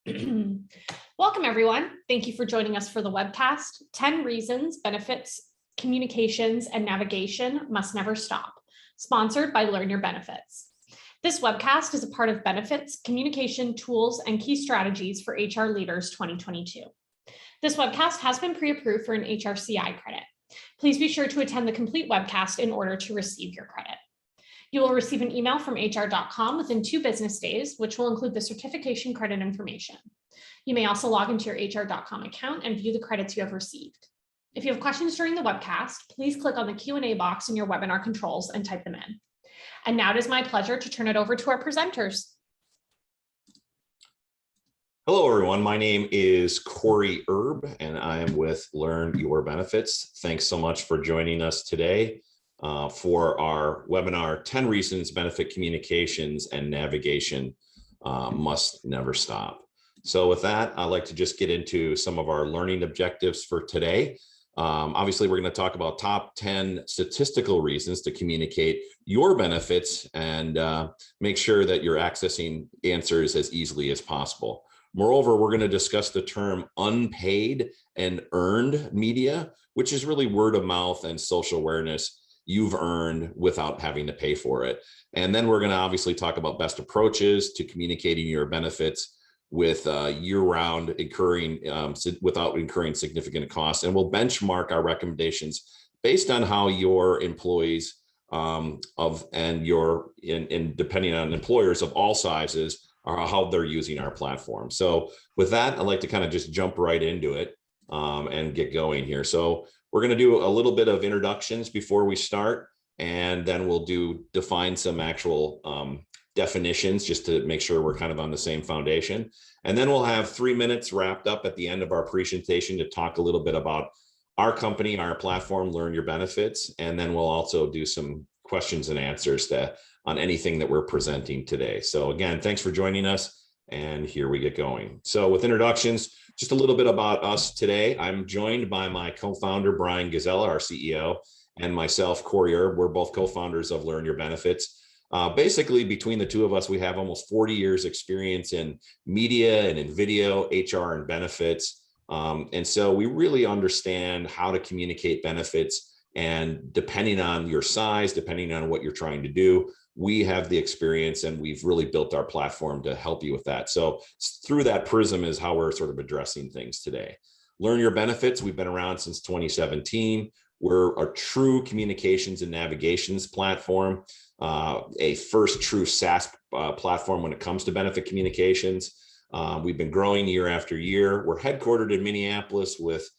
Welcome, everyone. Thank you for joining us for the webcast, 10 Reasons Benefits, Communications, and Navigation Must Never Stop, sponsored by Learn Your Benefits. This webcast is a part of Benefits, Communication Tools, and Key Strategies for HR Leaders 2022. This webcast has been pre-approved for an HRCI credit. Please be sure to attend the complete webcast in order to receive your credit. You will receive an email from hr.com within 2 business days, which will include the certification credit information. You may also log into your hr.com account and view the credits you have received. If you have questions during the webcast, please click on the Q&A box in your webinar controls and type them in. And now it is my pleasure to turn it over to our presenters. Hello, everyone. My name is Corey Erb, and I am with Learn Your Benefits. Thanks so much for joining us today for our webinar, 10 Reasons Benefit Communications and Navigation Must Never Stop. So with that, I'd like to just get into some of our learning objectives for today. Obviously, we're going to talk about top 10 statistical reasons to communicate your benefits and make sure that you're accessing answers as easily as possible. Moreover, we're going to discuss the term unpaid and earned media, which is really word of mouth and social awareness you've earned without having to pay for it. And then we're going to obviously talk about best approaches to communicating your benefits with year-round without incurring significant costs. And we'll benchmark our recommendations based on how your employees depending on employers of all sizes are how they're using our platform. So with that, I'd like to kind of just jump right into it and get going here. So we're going to do a little bit of introductions before we start, and then we'll define some actual definitions just to make sure we're kind of on the same foundation. And then we'll have 3 minutes wrapped up at the end of our presentation to talk a little bit about our company, our platform, Learn Your Benefits. And then we'll also do some questions and answers on anything that we're presenting today. So again, thanks for joining us. And here we get going. So with introductions, just a little bit about us today. I'm joined by my co-founder, Brian Gazella, our CEO, and myself, Corey Erb. We're both co-founders of Learn Your Benefits. Basically, between the two of us, we have almost 40 years experience in media and in video, HR, and benefits. And so we really understand how to communicate benefits. And depending on your size, depending on what you're trying to do, we have the experience, and we've really built our platform to help you with that. So through that prism is how we're sort of addressing things today. Learn Your Benefits, we've been around since 2017. We're a true communications and navigations platform, a first true SaaS platform when it comes to benefit communications. We've been growing year after year. We're headquartered in Minneapolis with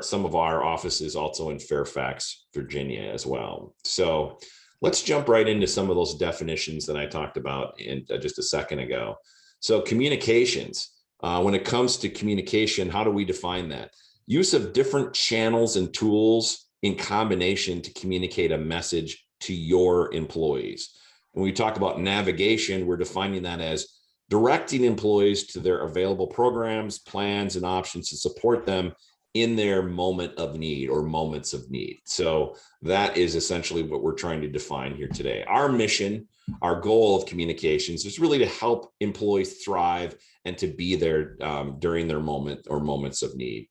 some of our offices also in Fairfax, Virginia as well. So let's jump right into some of those definitions that I talked about in just a second ago. So communications, when it comes to communication, how do we define that? Use of different channels and tools in combination to communicate a message to your employees. When we talk about navigation, we're defining that as directing employees to their available programs, plans, and options to support them in their moment of need or moments of need. So that is essentially what we're trying to define here today. Our mission, our goal of communications is really to help employees thrive and to be there during their moment or moments of need.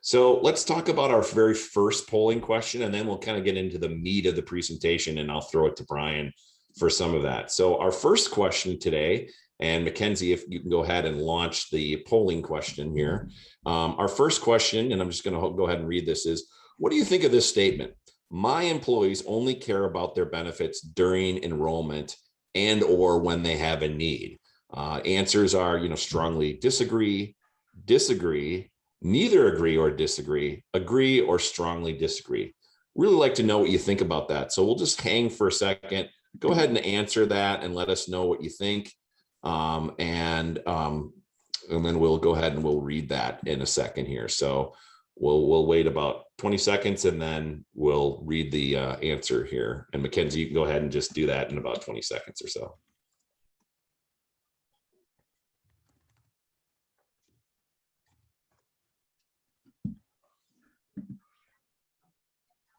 So let's talk about our very first polling question, and then we'll kind of get into the meat of the presentation, and I'll throw it to Brian for some of that. So our first question today, and Mackenzie, if you can go ahead and launch the polling question here. Our first question, and I'm just going to go ahead and read this, is what do you think of this statement? My employees only care about their benefits during enrollment and or when they have a need. Answers are, strongly disagree, disagree, neither agree or disagree, agree or strongly disagree. Really like to know what you think about that. So we'll just hang for a second. Go ahead and answer that and let us know what you think. And then we'll go ahead and we'll read that in a second here. So we'll wait about 20 seconds and then we'll read the answer here. And Mackenzie, you can go ahead and just do that in about 20 seconds or so.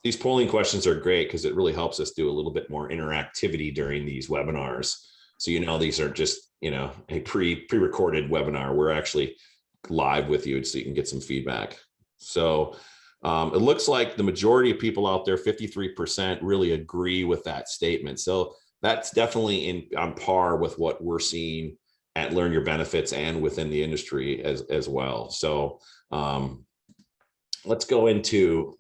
These polling questions are great because it really helps us do a little bit more interactivity during these webinars. So, these are just, a pre-recorded webinar. We're actually live with you so you can get some feedback. So it looks like the majority of people out there, 53%, really agree with that statement. So that's definitely on par with what we're seeing at Learn Your Benefits and within the industry as well. So let's go into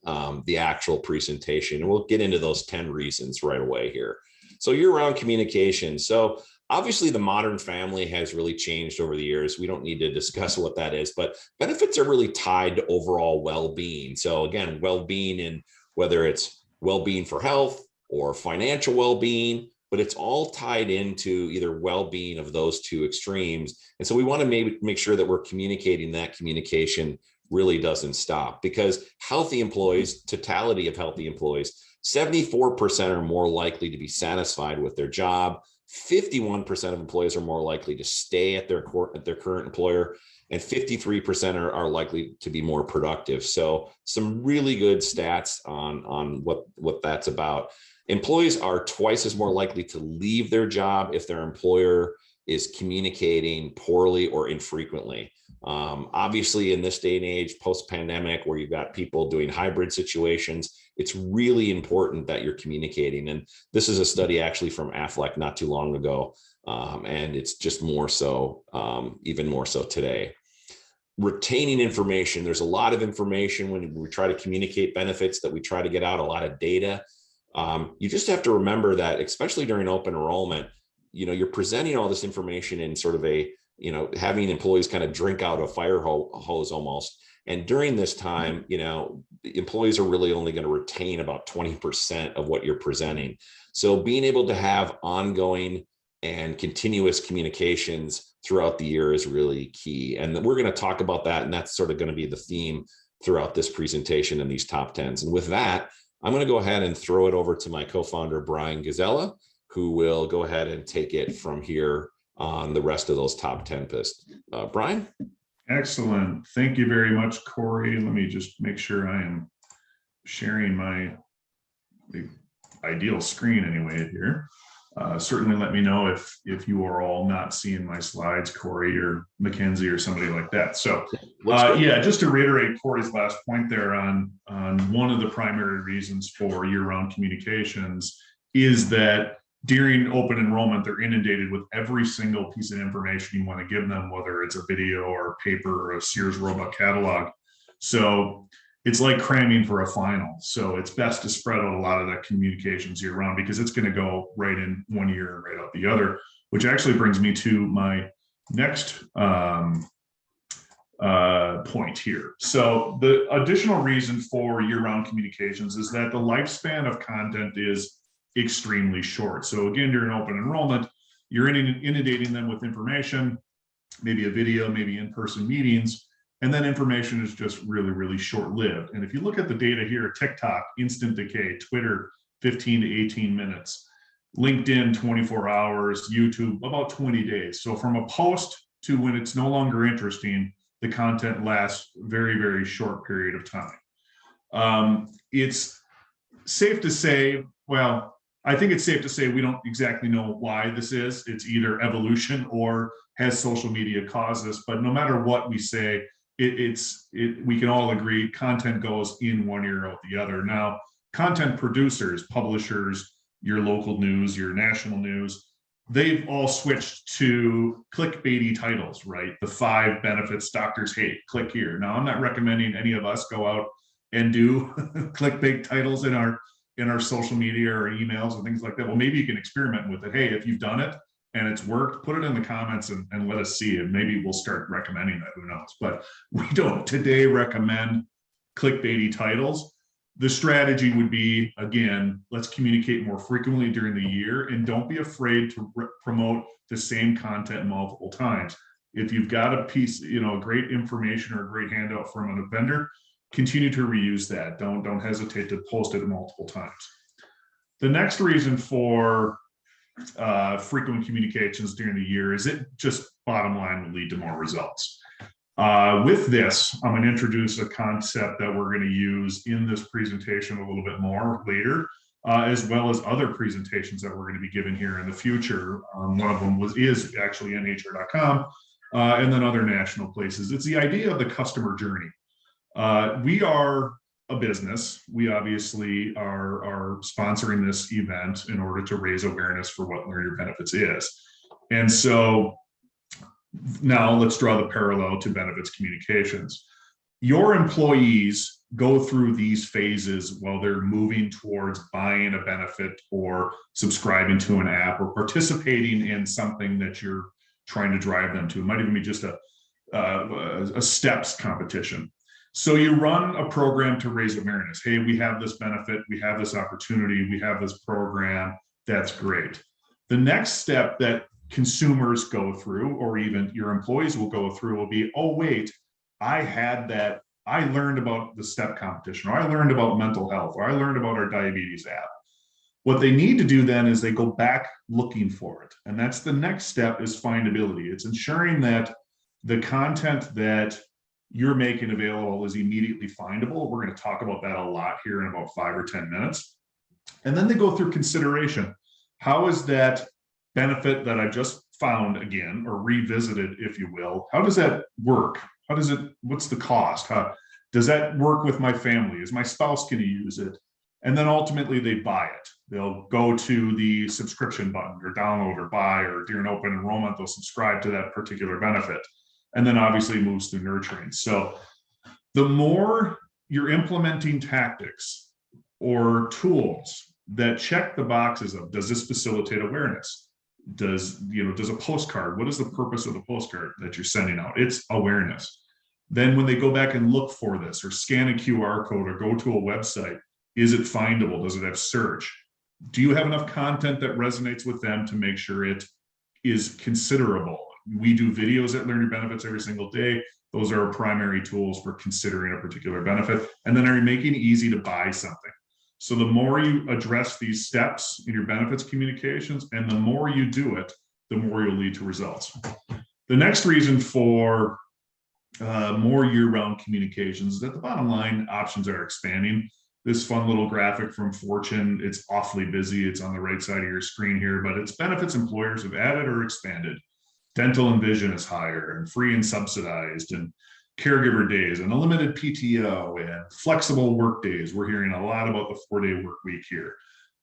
the actual presentation, and we'll get into those 10 reasons right away here. So year-round communication. So obviously the modern family has really changed over the years. We don't need to discuss what that is, but benefits are really tied to overall well-being. So again, well-being, in whether it's well-being for health or financial well-being, but it's all tied into either well-being of those two extremes. And so we want to make sure that we're communicating, that communication really doesn't stop, because healthy employees, totality of healthy employees, 74% are more likely to be satisfied with their job. 51% of employees are more likely to stay at their current employer, and 53% are likely to be more productive. So some really good stats on what that's about. Employees are twice as more likely to leave their job if their employer is communicating poorly or infrequently. Obviously, in this day and age, post-pandemic, where you've got people doing hybrid situations, it's really important that you're communicating. And this is a study actually from Aflac not too long ago, and it's just more so, even more so today. Retaining information. There's a lot of information when we try to communicate benefits that we try to get out, a lot of data. You just have to remember that, especially during open enrollment, you're presenting all this information in sort of a, having employees kind of drink out a fire hose almost. And during this time, employees are really only going to retain about 20% of what you're presenting. So being able to have ongoing and continuous communications throughout the year is really key. And we're going to talk about that. And that's sort of going to be the theme throughout this presentation in these top 10s. And with that, I'm going to go ahead and throw it over to my co-founder, Brian Gazella, who will go ahead and take it from here on the rest of those top 10 lists. Brian? Excellent. Thank you very much, Corey. Let me just make sure I am sharing the ideal screen anyway here. Certainly let me know if you are all not seeing my slides, Corey or Mackenzie or somebody like that. So yeah, just to reiterate Corey's last point there on one of the primary reasons for year-round communications is that during open enrollment, they're inundated with every single piece of information you want to give them, whether it's a video or paper or a Sears Roebuck catalog. So it's like cramming for a final. So it's best to spread out a lot of that communications year round, because it's going to go right in one ear and right out the other, which actually brings me to my next point here. So the additional reason for year-round communications is that the lifespan of content is extremely short. So again, during open enrollment, you're inundating them with information, maybe a video, maybe in-person meetings, and then information is just really, really short-lived. And if you look at the data here, TikTok, instant decay, Twitter, 15 to 18 minutes, LinkedIn, 24 hours, YouTube, about 20 days. So from a post to when it's no longer interesting, the content lasts very, very short period of time. It's safe to say, well, I think it's safe to say we don't exactly know why this is. It's either evolution or has social media caused this, but no matter what we say, we can all agree content goes in one ear out the other. Now, content producers, publishers, your local news, your national news, they've all switched to clickbaity titles, right? The 5 benefits doctors hate, click here. Now, I'm not recommending any of us go out and do clickbait titles in our social media or emails and things like that. Well, maybe you can experiment with it. Hey, if you've done it and it's worked, put it in the comments and let us see it. Maybe we'll start recommending that, who knows? But we don't today recommend clickbaity titles. The strategy would be, again, let's communicate more frequently during the year, and don't be afraid to promote the same content multiple times. If you've got a piece, great information or a great handout from a vendor, continue to reuse that. Don't hesitate to post it multiple times. The next reason for frequent communications during the year is it just bottom line will lead to more results. With this, I'm going to introduce a concept that we're going to use in this presentation a little bit more later. as well as other presentations that we're going to be giving here in the future. One of them is actually nhr.com, and then other national places. It's the idea of the customer journey. We are a business. We obviously are sponsoring this event in order to raise awareness for what Learn Your Benefits is. And so now let's draw the parallel to benefits communications. Your employees go through these phases while they're moving towards buying a benefit or subscribing to an app or participating in something that you're trying to drive them to. It might even be just a steps competition. So you run a program to raise awareness. Hey, we have this benefit, we have this opportunity, we have this program. That's great. The next step that consumers go through, or even your employees will go through, will be, oh, wait, I had that. I learned about the step competition, or I learned about mental health, or I learned about our diabetes app. What they need to do then is they go back looking for it. And that's the next step, is findability. It's ensuring that the content that you're making available is immediately findable. We're going to talk about that a lot here in about 5 or 10 minutes. And then they go through consideration. How is that benefit that I just found again, or revisited, if you will, how does that work? How does it, what's the cost? How does that work with my family? Is my spouse going to use it? And then ultimately they buy it. They'll go to the subscription button or download or buy, or during open enrollment, they'll subscribe to that particular benefit. And then obviously moves through nurturing. So the more you're implementing tactics or tools that check the boxes of, does this facilitate awareness? Does a postcard, what is the purpose of the postcard that you're sending out? It's awareness. Then when they go back and look for this, or scan a QR code, or go to a website, is it findable? Does it have search? Do you have enough content that resonates with them to make sure it is considerable? We do videos at Learn Your Benefits every single day. Those are our primary tools for considering a particular benefit. And then are you making it easy to buy something? So the more you address these steps in your benefits communications, and the more you do it, the more you'll lead to results. The next reason for more year-round communications is that the bottom line, options are expanding. This fun little graphic from Fortune, it's awfully busy. It's on the right side of your screen here, but it's benefits employers have added or expanded. Dental and vision is higher, and free and subsidized, and caregiver days, and unlimited PTO, and flexible work days. We're hearing a lot about the 4-day work week here.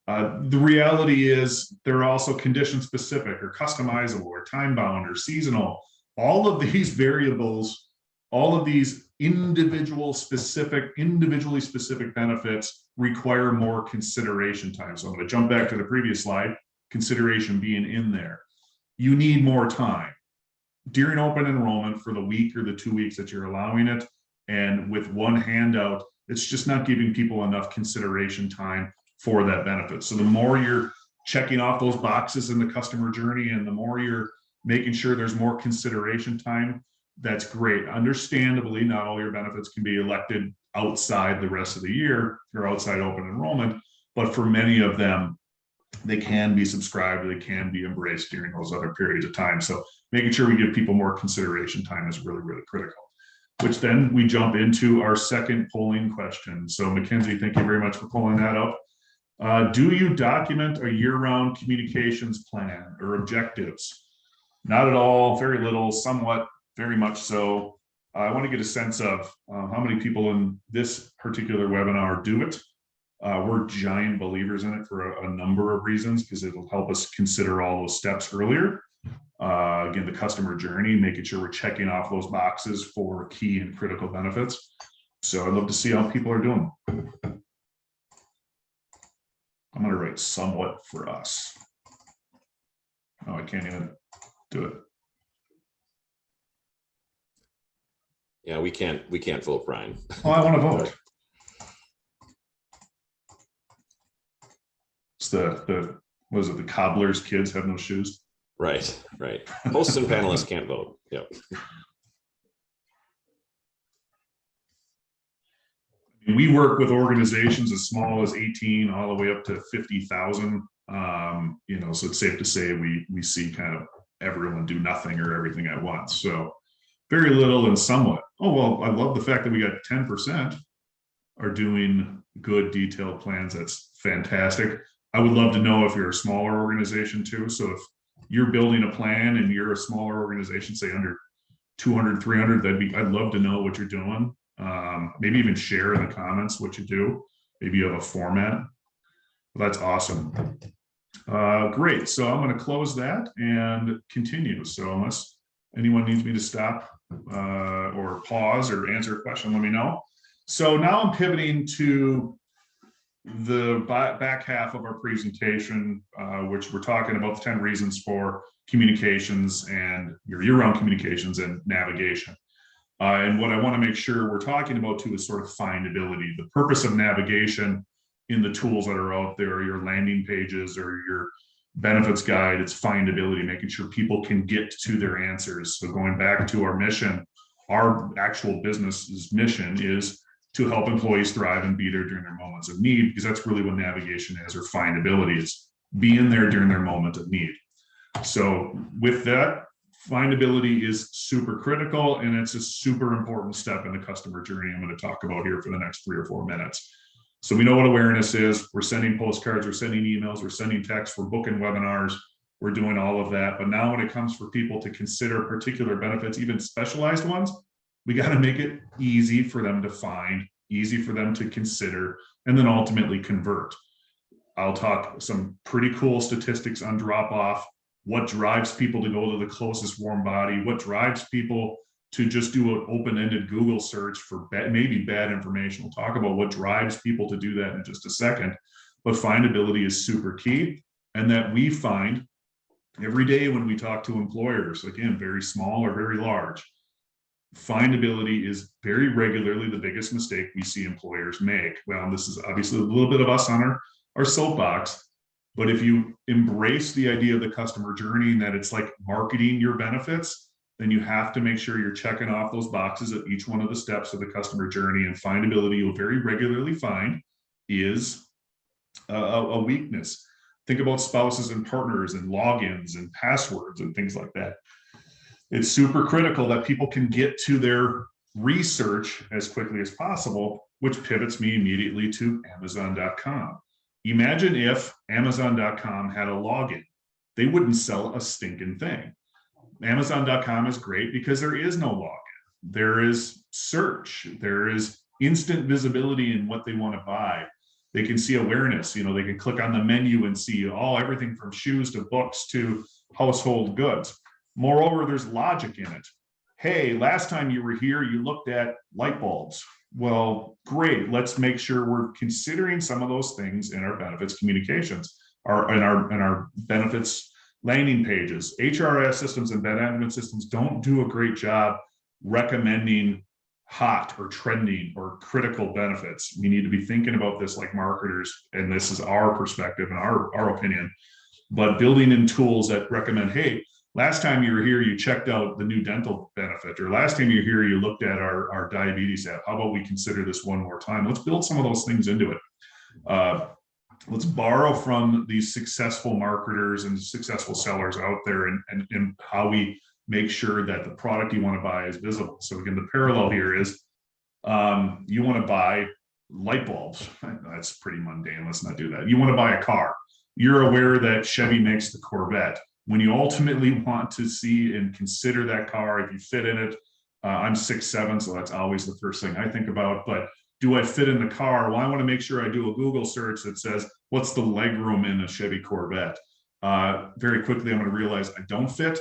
The reality is they're also condition specific, or customizable, or time bound, or seasonal. All of these variables, all of these individually specific benefits require more consideration time. So I'm going to jump back to the previous slide, consideration being in there. You need more time during open enrollment for the week or the 2 weeks that you're allowing it. And with one handout, it's just not giving people enough consideration time for that benefit. So the more you're checking off those boxes in the customer journey, and the more you're making sure there's more consideration time, that's great. Understandably, not all your benefits can be elected outside the rest of the year or outside open enrollment, but for many of them, they can be subscribed, they can be embraced during those other periods of time. So making sure we give people more consideration time is really, really critical, which then we jump into our second polling question. So Mackenzie, thank you very much for pulling that up. Do you document a year-round communications plan or objectives? Not at all, very little, somewhat, very much so. I want to get a sense of how many people in this particular webinar do it. We're giant believers in it for a number of reasons, because it'll help us consider all those steps earlier. Again, the customer journey, making sure we're checking off those boxes for key and critical benefits. So I'd love to see how people are doing. I'm going to write somewhat for us. Oh, I can't even do it. Yeah, we can't vote, Brian. Oh, I want to vote. It's the was it the cobbler's kids have no shoes? Right. Hosts and panelists can't vote. Yep. We work with organizations as small as 18 all the way up to 50,000. So it's safe to say we see kind of everyone do nothing or everything at once. So very little and somewhat. Oh, well, I love the fact that we got 10% are doing good detailed plans. That's fantastic. I would love to know if you're a smaller organization too. So if you're building a plan and you're a smaller organization, say under 200, 300, I'd love to know what you're doing. Maybe even share in the comments what you do. Maybe you have a format. Well, that's awesome. Great. So I'm going to close that and continue. So unless anyone needs me to stop or pause or answer a question, let me know. So now I'm pivoting to the back half of our presentation, which we're talking about the 10 reasons for communications and your year-round communications and navigation. And what I want to make sure we're talking about too is sort of findability. The purpose of navigation in the tools that are out there, your landing pages or your benefits guide, it's findability, making sure people can get to their answers. So going back to our mission, our actual business's mission is to help employees thrive and be there during their moments of need, because that's really what navigation is, or findability is being there during their moment of need. So with that, findability is super critical, and it's a super important step in the customer journey I'm going to talk about here for the next 3 or 4 minutes. So we know what awareness is. We're sending postcards, we're sending emails, we're sending texts, we're booking webinars, we're doing all of that. But now when it comes for people to consider particular benefits, even specialized ones, we got to make it easy for them to find, easy for them to consider, and then ultimately convert. I'll talk some pretty cool statistics on drop off, what drives people to go to the closest warm body, what drives people to just do an open-ended Google search for maybe bad information. We'll talk about what drives people to do that in just a second. But findability is super key, and that we find every day when we talk to employers, again, very small or very large, findability is very regularly the biggest mistake we see employers make. Well, this is obviously a little bit of us on our soapbox, but if you embrace the idea of the customer journey and that it's like marketing your benefits, then you have to make sure you're checking off those boxes at each one of the steps of the customer journey. And findability, you'll very regularly find, is a weakness. Think about spouses and partners and logins and passwords and things like that. It's super critical that people can get to their research as quickly as possible, which pivots me immediately to Amazon.com. Imagine if Amazon.com had a login. They wouldn't sell a stinking thing. Amazon.com is great because there is no login. There is search. There is instant visibility in what they want to buy. They can see awareness. They can click on the menu and see everything from shoes to books to household goods. Moreover, there's logic in it. Hey, last time you were here, you looked at light bulbs. Well, great. Let's make sure we're considering some of those things in our benefits communications, in our benefits landing pages. HRIS systems and benefit systems don't do a great job recommending hot or trending or critical benefits. We need to be thinking about this like marketers, and this is our perspective and our opinion, but building in tools that recommend, hey, last time you were here, you checked out the new dental benefit, or last time you were here, you looked at our diabetes app. How about we consider this one more time? Let's build some of those things into it. Let's borrow from these successful marketers and successful sellers out there and how we make sure that the product you want to buy is visible. So again, the parallel here is you want to buy light bulbs. That's pretty mundane. Let's not do that. You want to buy a car. You're aware that Chevy makes the Corvette. When you ultimately want to see and consider that car, if you fit in it, I'm 6'7", so that's always the first thing I think about. But do I fit in the car? Well, I want to make sure I do a Google search that says, what's the leg room in a Chevy Corvette? Very quickly, I'm going to realize I don't fit,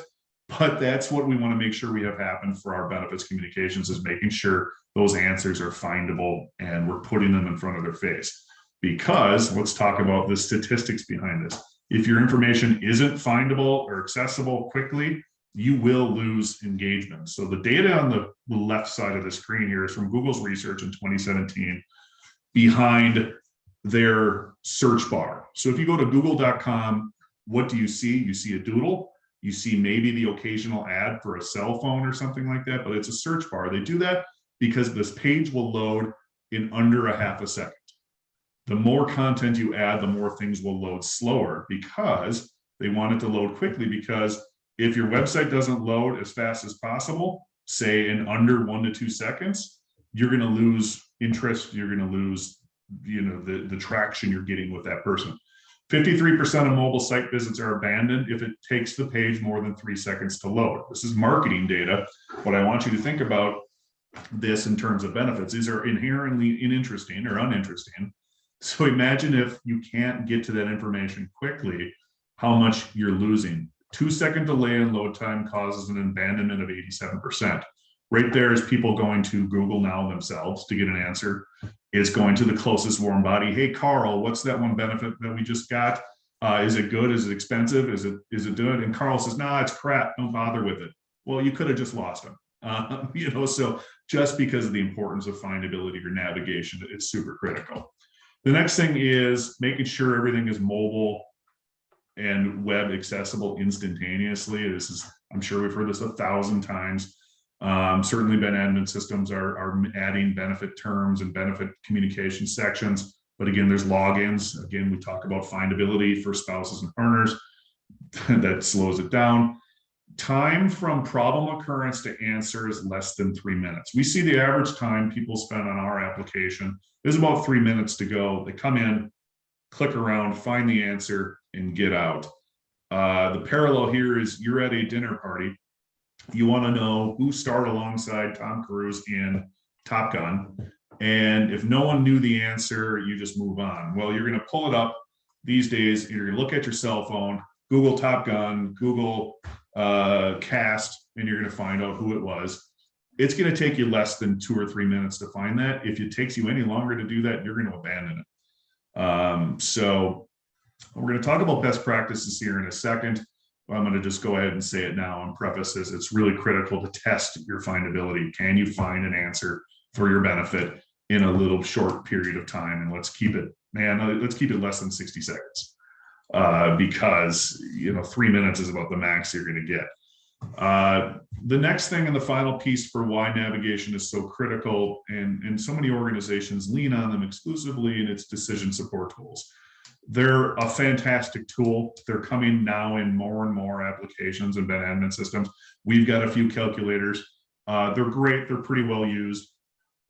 but that's what we want to make sure we have happen for our benefits communications, is making sure those answers are findable and we're putting them in front of their face. Because let's talk about the statistics behind this. If your information isn't findable or accessible quickly, you will lose engagement. So the data on the left side of the screen here is from Google's research in 2017 behind their search bar. So if you go to google.com, what do you see? You see a doodle. You see maybe the occasional ad for a cell phone or something like that, but it's a search bar. They do that because this page will load in under a half a second. The more content you add, the more things will load slower, because they want it to load quickly. Because if your website doesn't load as fast as possible, say in under 1 to 2 seconds, you're going to lose interest. You're going to lose the traction you're getting with that person. 53% of mobile site visits are abandoned if it takes the page more than 3 seconds to load. This is marketing data, but I want you to think about this in terms of benefits. These are inherently uninteresting or uninteresting. So imagine if you can't get to that information quickly, how much you're losing. 2-second delay in load time causes an abandonment of 87%. Right there is people going to Google now themselves to get an answer. It's going to the closest warm body. Hey, Carl, what's that one benefit that we just got? Is it good? Is it expensive? Is it good? And Carl says, nah, it's crap. Don't bother with it. Well, you could have just lost him. So just because of the importance of findability or navigation, it's super critical. The next thing is making sure everything is mobile and web accessible instantaneously. This is, I'm sure we've heard this 1,000 times. Certainly admin systems are adding benefit terms and benefit communication sections. But again, there's logins. Again, we talk about findability for spouses and partners. That slows it down. Time from problem occurrence to answer is less than 3 minutes. We see the average time people spend on our application is about 3 minutes to go. They come in, click around, find the answer, and get out. The parallel here is you're at a dinner party. You want to know who starred alongside Tom Cruise in Top Gun. And if no one knew the answer, you just move on. Well, you're going to pull it up these days. You're going to look at your cell phone, Google Top Gun, Google cast, and you're going to find out who it was. It's going to take you less than 2 or 3 minutes to find that. If it takes you any longer to do that, you're going to abandon it. So we're going to talk about best practices here in a second. I'm going to just go ahead and say it now and preface this. It's really critical to test your findability. Can you find an answer for your benefit in a little short period of time? And let's keep it less than 60 seconds because 3 minutes is about the max you're going to get. The next thing and the final piece for why navigation is so critical and so many organizations lean on them exclusively, and it's decision support tools. They're a fantastic tool. They're coming now in more and more applications and admin systems. We've got a few calculators. They're great. They're pretty well used,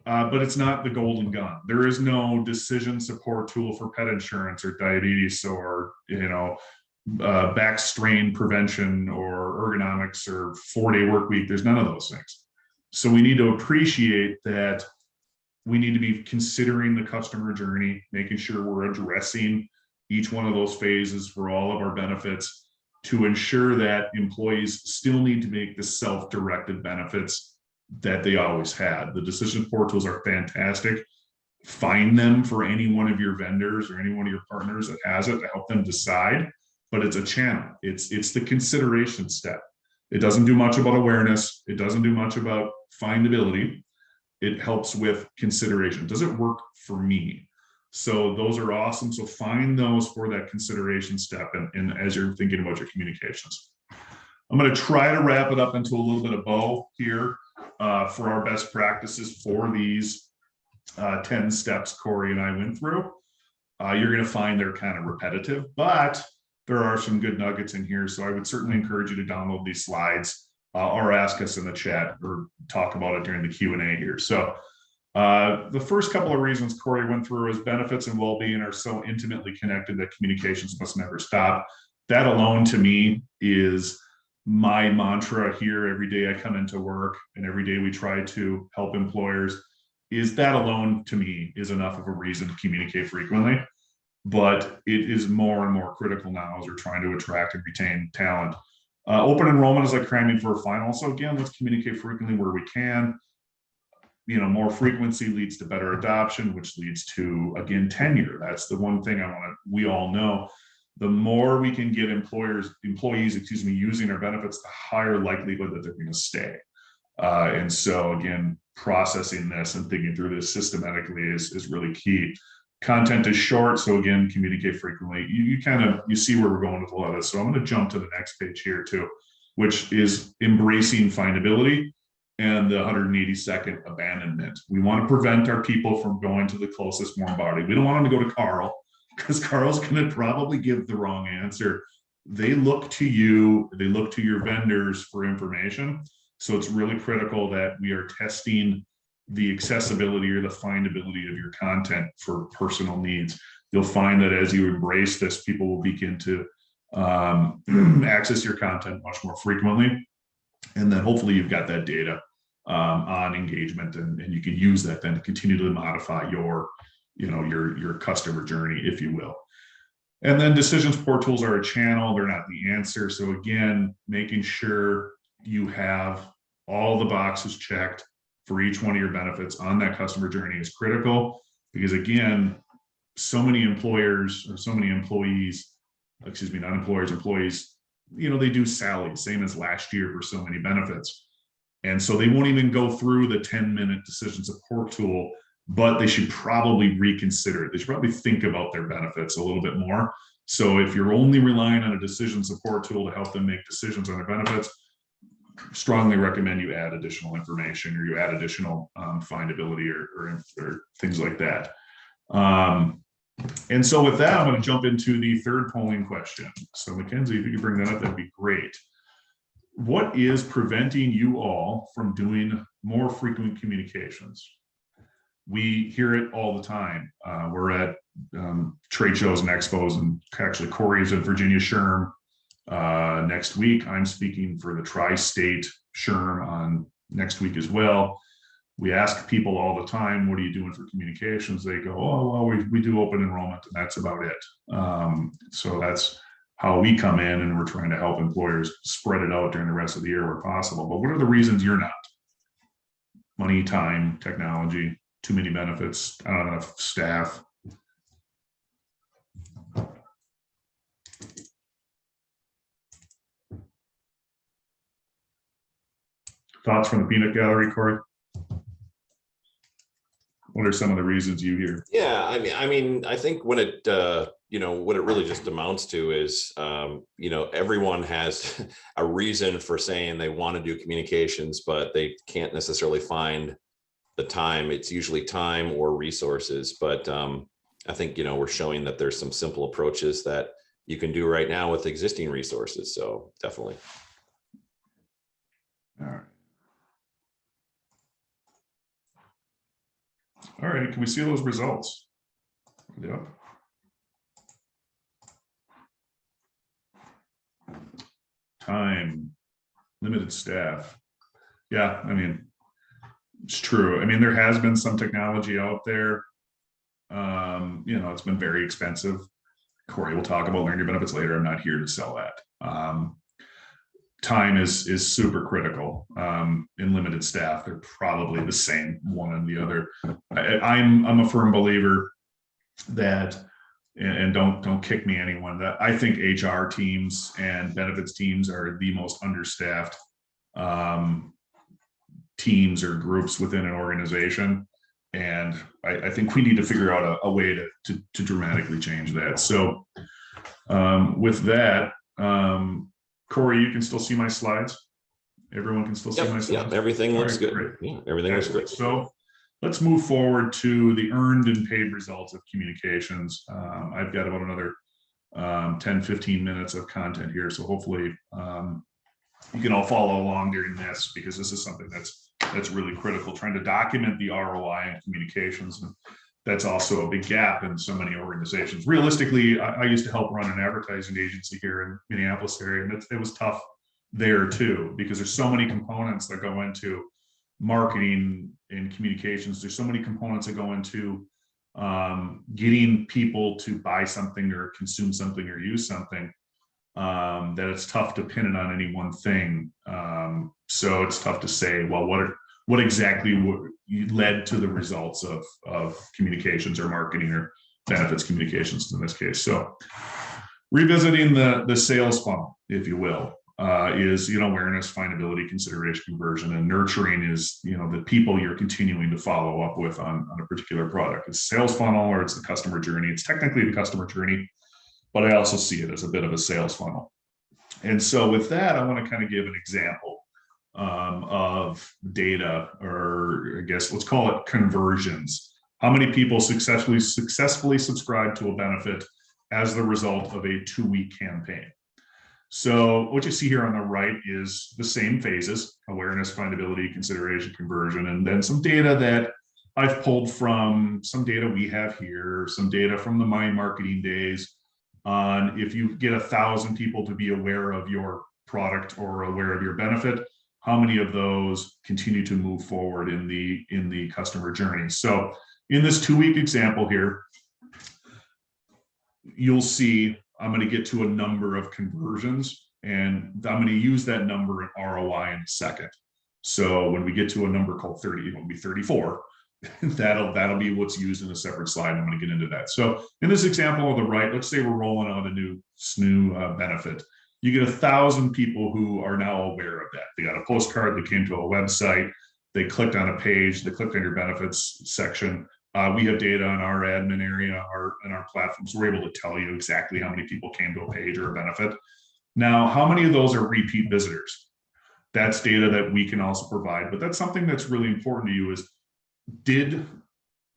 but it's not the golden gun. There is no decision support tool for pet insurance or diabetes or, back strain prevention or ergonomics or 4-day work week. There's none of those things. So we need to appreciate that we need to be considering the customer journey, making sure we're addressing each one of those phases for all of our benefits to ensure that employees still need to make the self-directed benefits that they always had. The decision support tools are fantastic. Find them for any one of your vendors or any one of your partners that has it to help them decide, but it's a channel. It's the consideration step. It doesn't do much about awareness. It doesn't do much about findability. It helps with consideration. Does it work for me? So those are awesome. So find those for that consideration step and as you're thinking about your communications. I'm going to try to wrap it up into a little bit of bow here for our best practices for these 10 steps Corey and I went through. You're going to find they're kind of repetitive, but there are some good nuggets in here. So I would certainly encourage you to download these slides or ask us in the chat or talk about it during the Q&A here. So the first couple of reasons Corey went through is benefits and well-being are so intimately connected that communications must never stop. That alone to me is my mantra here every day I come into work and every day we try to help employers. Is that alone to me is enough of a reason to communicate frequently. But it is more and more critical now as we're trying to attract and retain talent. Open enrollment is like cramming for a final. So again, let's communicate frequently where we can. More frequency leads to better adoption, which leads to, again, tenure. That's the one thing we all know. The more we can get employees, using our benefits, the higher likelihood that they're going to stay. And so again, processing this and thinking through this systematically is really key. Content is short, so again, communicate frequently. You see where we're going with a lot of this. So I'm going to jump to the next page here too, which is embracing findability and the 180-second abandonment. We want to prevent our people from going to the closest warm body. We don't want them to go to Carl because Carl's going to probably give the wrong answer. They look to you, they look to your vendors for information. So it's really critical that we are testing the accessibility or the findability of your content for personal needs. You'll find that as you embrace this, people will begin to access your content much more frequently. And then hopefully you've got that data on engagement, and you can use that then to continue to modify your customer journey, if you will. And then decision support tools are a channel, they're not the answer. So again, making sure you have all the boxes checked for each one of your benefits on that customer journey is critical, because again, so many employers or so many employees, excuse me, not employers, employees, they do Sally's, same as last year for so many benefits. And so they won't even go through the 10-minute decision support tool, but they should probably reconsider it. They should probably think about their benefits a little bit more. So if you're only relying on a decision support tool to help them make decisions on their benefits, strongly recommend you add additional information, or you add additional findability or things like that. And so with that, I'm going to jump into the third polling question. So Mackenzie, if you could bring that up, that'd be great. What is preventing you all from doing more frequent communications? We hear it all the time. We're at trade shows and expos, and actually Corey's at Virginia SHRM next week. I'm speaking for the tri-state SHRM on next week as well. We ask people all the time, what are you doing for communications? They go, oh, well, we do open enrollment, and that's about it. So that's how we come in, and we're trying to help employers spread it out during the rest of the year where possible. But what are the reasons you're not? Money, time, technology, too many benefits, not enough staff. Thoughts from the peanut gallery, Corey? What are some of the reasons you hear? Yeah, I mean, I think when it, what it really just amounts to is, everyone has a reason for saying they want to do communications, but they can't necessarily find the time. It's usually time or resources. But I think, we're showing that there's some simple approaches that you can do right now with existing resources. So definitely. All right. All right, can we see those results? Yep. Time, limited staff. Yeah, I mean, it's true. I mean, there has been some technology out there. It's been very expensive. Corey will talk about learning your benefits later. I'm not here to sell that. Time is super critical. In limited staff, they're probably the same, one and the other. I'm a firm believer that, and don't kick me anyone, that I think HR teams and benefits teams are the most understaffed teams or groups within an organization. And I think we need to figure out a way to dramatically change that. So with that, Corey, you can still see my slides? Everyone can still see my slides? Yeah, everything looks good. Great. Yeah, everything looks good. So let's move forward to the earned and paid results of communications. I've got about another 10, 15 minutes of content here. So hopefully you can all follow along during this, because this is something that's really critical, trying to document the ROI in communications. And that's also a big gap in so many organizations. Realistically, I used to help run an advertising agency here in Minneapolis area, and it was tough there too, because there's so many components that go into marketing and communications. There's so many components that go into getting people to buy something or consume something or use something, that it's tough to pin it on any one thing. So it's tough to say, well, what exactly led to the results of communications or marketing or benefits communications in this case. So revisiting the sales funnel, if you will, is, awareness, findability, consideration, conversion, and nurturing is, the people you're continuing to follow up with on a particular product. It's sales funnel, or it's the customer journey. It's technically the customer journey, but I also see it as a bit of a sales funnel. And so with that, I want to kind of give an example of data, or I guess let's call it conversions. How many people successfully subscribe to a benefit as the result of a 2-week campaign? So what you see here on the right is the same phases: awareness, findability, consideration, conversion, and then some data that I've pulled from some data we have here, some data from the Mind Marketing days on if you get 1,000 people to be aware of your product or aware of your benefit, how many of those continue to move forward in the customer journey. So in this 2-week example here, you'll see I'm going to get to a number of conversions, and I'm going to use that number in ROI in a second. So when we get to a number called 30, it will be 34. That'll be what's used in a separate slide. I'm going to get into that. So in this example on the right, let's say we're rolling out a new benefit. You get 1,000 people who are now aware of that. They got a postcard, they came to a website, they clicked on a page, they clicked on your benefits section. We have data in our admin area, in our platforms. We're able to tell you exactly how many people came to a page or a benefit. Now, how many of those are repeat visitors? That's data that we can also provide, but that's something that's really important to you is, did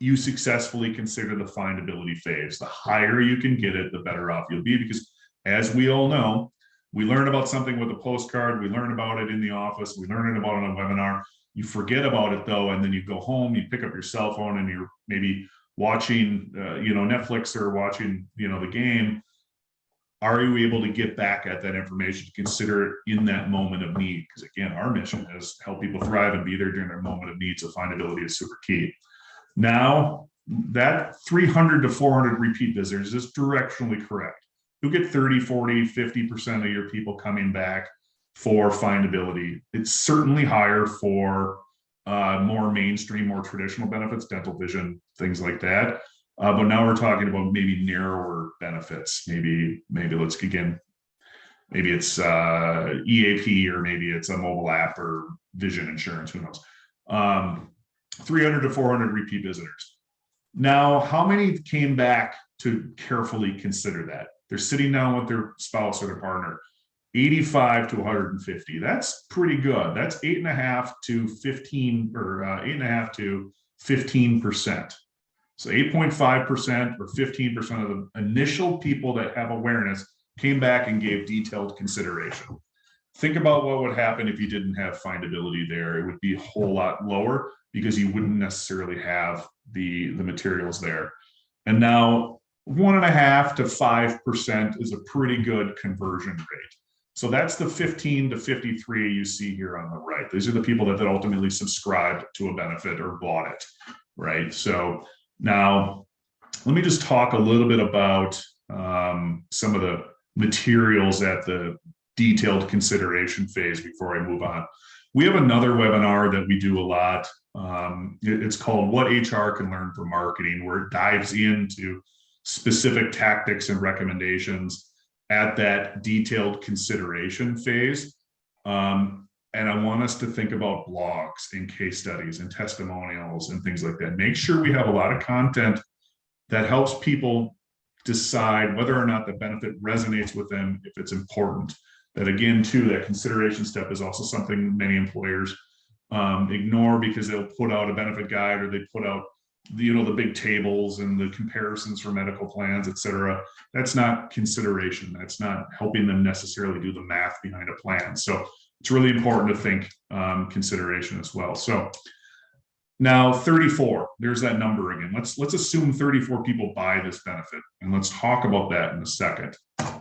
you successfully consider the findability phase? The higher you can get it, the better off you'll be, because as we all know, we learn about something with a postcard, we learn about it in the office, we learn about it on a webinar. You forget about it though, and then you go home, you pick up your cell phone, and you're maybe watching, Netflix or watching, the game. Are you able to get back at that information to consider it in that moment of need? Because again, our mission is help people thrive and be there during their moment of need. So findability is super key. Now, that 300 to 400 repeat visitors is directionally correct. You'll get 30, 40, 50% of your people coming back for findability. It's certainly higher for more mainstream, more traditional benefits, dental, vision, things like that. But now we're talking about maybe narrower benefits. Maybe let's begin. Maybe it's EAP, or maybe it's a mobile app or vision insurance. Who knows? 300 to 400 repeat visitors. Now, how many came back to carefully consider that? They're sitting down with their spouse or their partner. 85 to 150. That's pretty good. That's 8.5 to 15, or 8.5 to 15%. So 8.5% or 15% of the initial people that have awareness came back and gave detailed consideration. Think about what would happen if you didn't have findability there. It would be a whole lot lower because you wouldn't necessarily have the materials there. And now 1.5 to 5% is a pretty good conversion rate. So that's the 15 to 53 you see here on the right. These are the people that ultimately subscribed to a benefit or bought it, right? So now let me just talk a little bit about some of the materials at the detailed consideration phase before I move on. We have another webinar that we do a lot. It's called What HR Can Learn from Marketing, where it dives into specific tactics and recommendations at that detailed consideration phase. And I want us to think about blogs and case studies and testimonials and things like that. Make sure we have a lot of content that helps people decide whether or not the benefit resonates with them, if it's important. That again, too, that consideration step is also something many employers ignore, because they'll put out a benefit guide, or they put out the big tables and the comparisons for medical plans, et cetera. That's not consideration. That's not helping them necessarily do the math behind a plan. So it's really important to think consideration as well. So now 34, there's that number again. Let's assume 34 people buy this benefit, and let's talk about that in a second.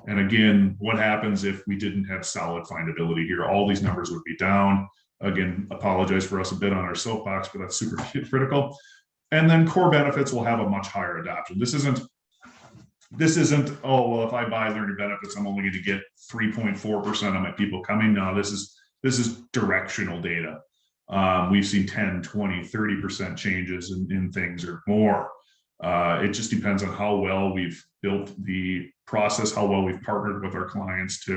And again, what happens if we didn't have solid findability here? All these numbers would be down. Again, apologize for us a bit on our soapbox, but that's super critical. And then core benefits will have a much higher adoption. This isn't, oh, well, if I buy learning benefits, I'm only going to get 3.4% of my people coming. No, this is directional data. We've seen 10, 20, 30% changes in things or more. It just depends on how well we've built the process, how well we've partnered with our clients